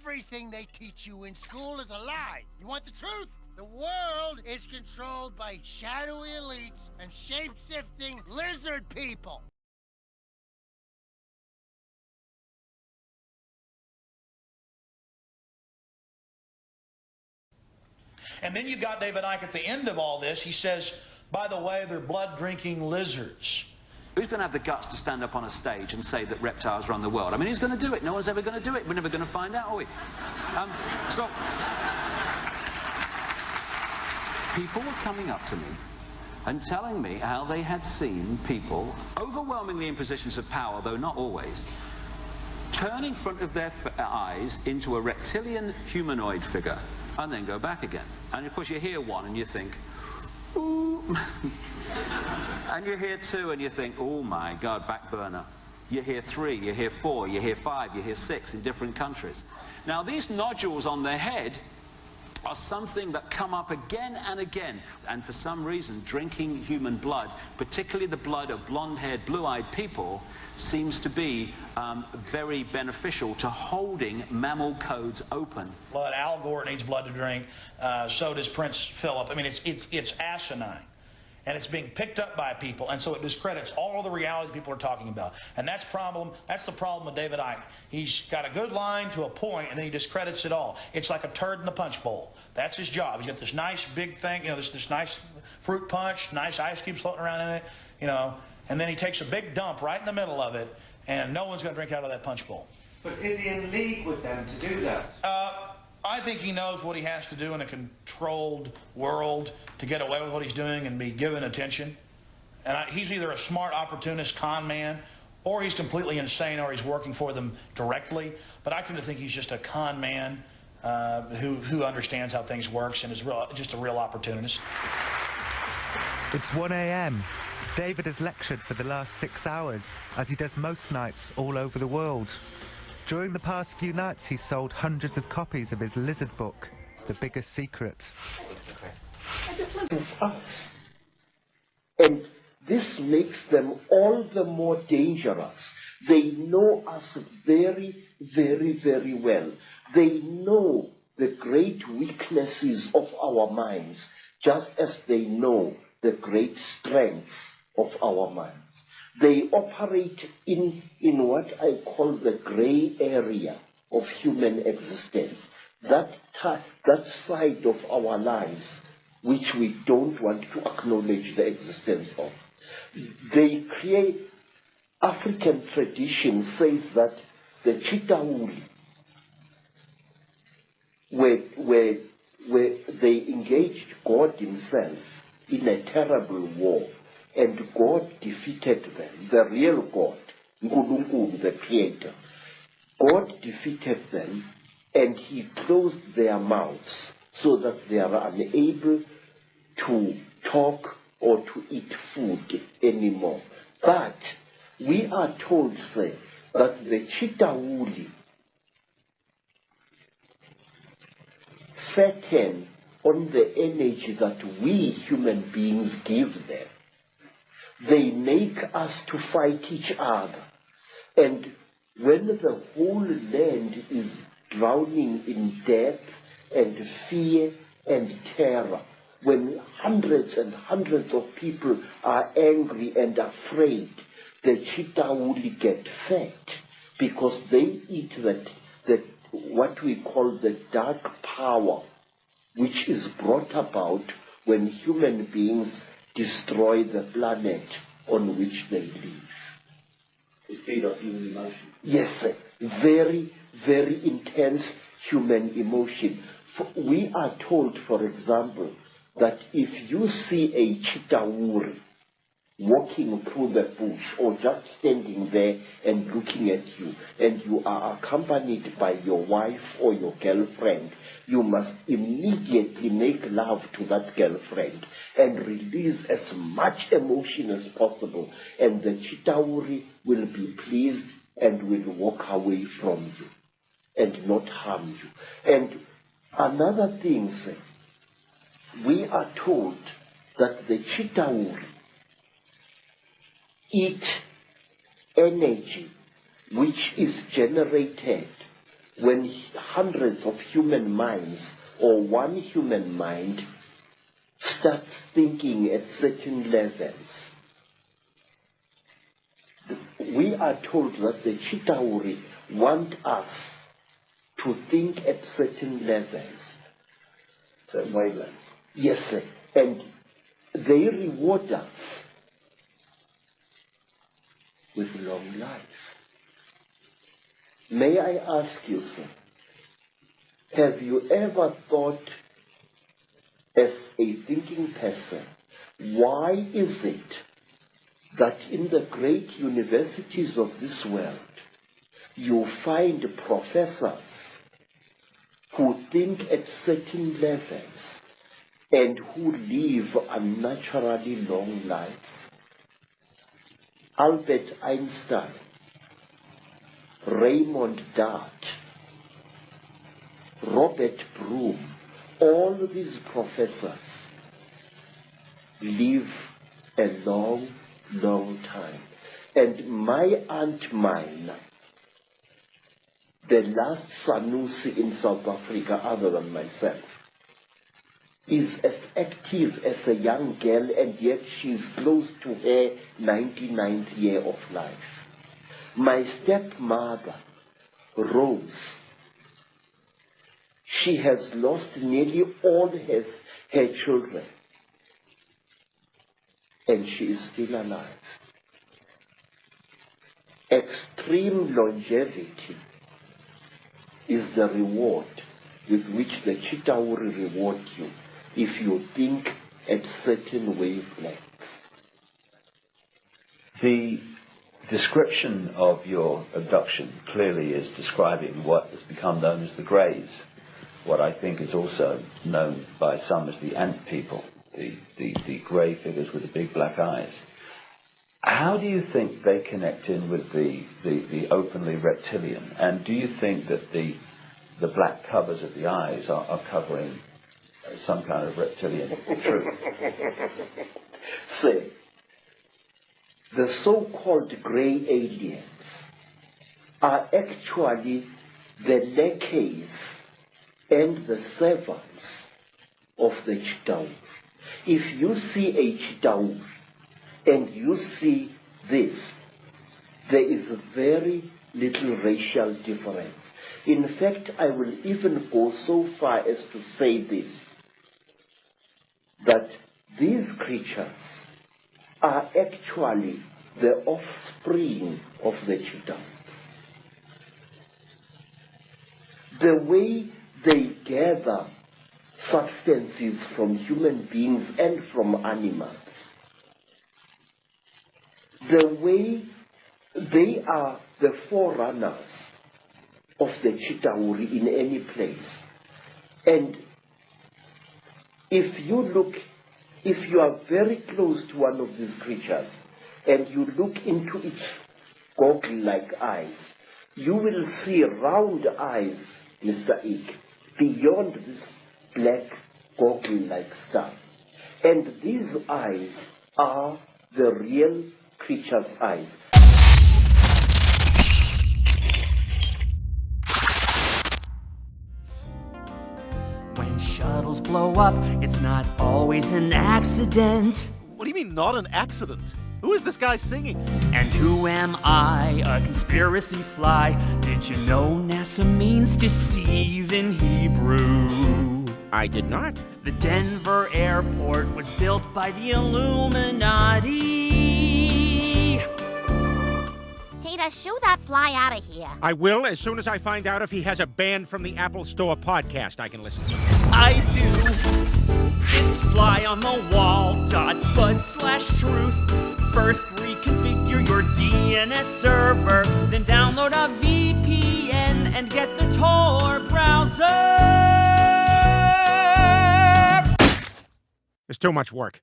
Everything they teach you in school is a lie. You want the truth? The world is controlled by shadowy elites and shape-shifting lizard people. And then you've got David Icke at the end of all this. He says, by the way, they're blood-drinking lizards. Who's going to have the guts to stand up on a stage and say that reptiles run the world? I mean, who's going to do it? No one's ever going to do it. We're never going to find out, are we? So, people were coming up to me and telling me how they had seen people, overwhelmingly in positions of power, though not always, turn in front of their eyes into a reptilian humanoid figure and then go back again. And of course you hear one and you think, ooh. And you hear two and you think, oh my God, back burner. You hear three, you hear four, you hear five, you hear six in different countries. Now these nodules on their head are something that come up again and again, and for some reason drinking human blood, particularly the blood of blonde-haired, blue-eyed people, seems to be very beneficial to holding mammal codes open. Blood, Al Gore needs blood to drink, so does Prince Philip. I mean, it's asinine. And it's being picked up by people, and so it discredits all of the reality people are talking about. And that's the problem with David Icke. He's got a good line to a point, and then he discredits it all. It's like a turd in the punch bowl. That's his job. He's got this nice big thing, you know, this nice fruit punch, nice ice cubes floating around in it, you know, and then he takes a big dump right in the middle of it, and no one's going to drink out of that punch bowl. But is he in league with them to do that? I think he knows what he has to do in a controlled world to get away with what he's doing and be given attention. And he's either a smart opportunist con man, or he's completely insane, or he's working for them directly. But I tend to think he's just a con man who understands how things works and is just a real opportunist. It's 1 a.m. David has lectured for the last 6 hours, as he does most nights all over the world. During the past few nights, he's sold hundreds of copies of his lizard book, The Biggest Secret. I just want us. And this makes them all the more dangerous. They know us very, very, very well. They know the great weaknesses of our minds, just as they know the great strengths of our minds. They operate in what I call the gray area of human existence, that side of our lives which we don't want to acknowledge the existence of. They create, African tradition says that the Chitauri, where they engaged God himself in a terrible war, and God defeated them, the real God, Nkulunkulu, the Creator. God defeated them, and he closed their mouths so that they are unable to talk or to eat food anymore. But we are told, say, that the Chitauri fatten on the energy that we human beings give them. They make us to fight each other. And when the whole land is drowning in death and fear and terror, when hundreds and hundreds of people are angry and afraid, the Chitauri get fat because they eat that what we call the dark power, which is brought about when human beings destroy the planet on which they live. They feed off human emotion. Yes, sir. Very, very intense human emotion. We are told, for example, that if you see a Chitauri walking through the bush or just standing there and looking at you, and you are accompanied by your wife or your girlfriend, you must immediately make love to that girlfriend and release as much emotion as possible, and the Chitauri will be pleased and will walk away from you and not harm you. And another thing, sir, we are told that the Chitauri eat energy which is generated when hundreds of human minds or one human mind starts thinking at certain levels. We are told that the Chitauri want us to think at certain levels. Certain wavelengths. Yes, sir. And they reward us with long life. May I ask you, sir, have you ever thought, as a thinking person, why is it that in the great universities of this world you find professors who think at certain levels and who live unnaturally long lives? Albert Einstein, Raymond Dart, Robert Broom, all these professors live a long, long time. And my Aunt Mine, the last Sanusi in South Africa other than myself, is as active as a young girl, and yet she's close to her 99th year of life. My stepmother, Rose, she has lost nearly all her children, and she is still alive. Extreme longevity is the reward with which the Chitauri reward you if you think at certain wavelengths. The description of your abduction clearly is describing what has become known as the Greys, what I think is also known by some as the Ant people, the grey figures with the big black eyes. How do you think they connect in with the openly reptilian? And do you think that the black covers of the eyes are covering some kind of reptilian truth? Say, the so-called grey aliens are actually the lackeys and the servants of the Chitauri. If you see a Chitauri and you see this, there is very little racial difference. In fact, I will even go so far as to say this, that these creatures are actually the offspring of the Chitauri. The way they gather substances from human beings and from animals, the way they are the forerunners of the Chitauri in any place. And if you are very close to one of these creatures and you look into its goggle-like eyes, you will see round eyes, Mr. Ike, beyond this black goggle-like stuff. And these eyes are the real creature's eyes. When shuttles blow up, it's not always an accident. What do you mean, not an accident? Who is this guy singing? And who am I, a conspiracy fly? Did you know NASA means deceive in Hebrew? I did not. The Denver airport was built by the Illuminati. Peter, shoo that fly out of here. I will as soon as I find out if he has a band from the Apple Store podcast I can listen to. I do. It's flyonthewall.buzz/truth. First, reconfigure your DNS server, then download a VPN and get the Tor browser. It's too much work.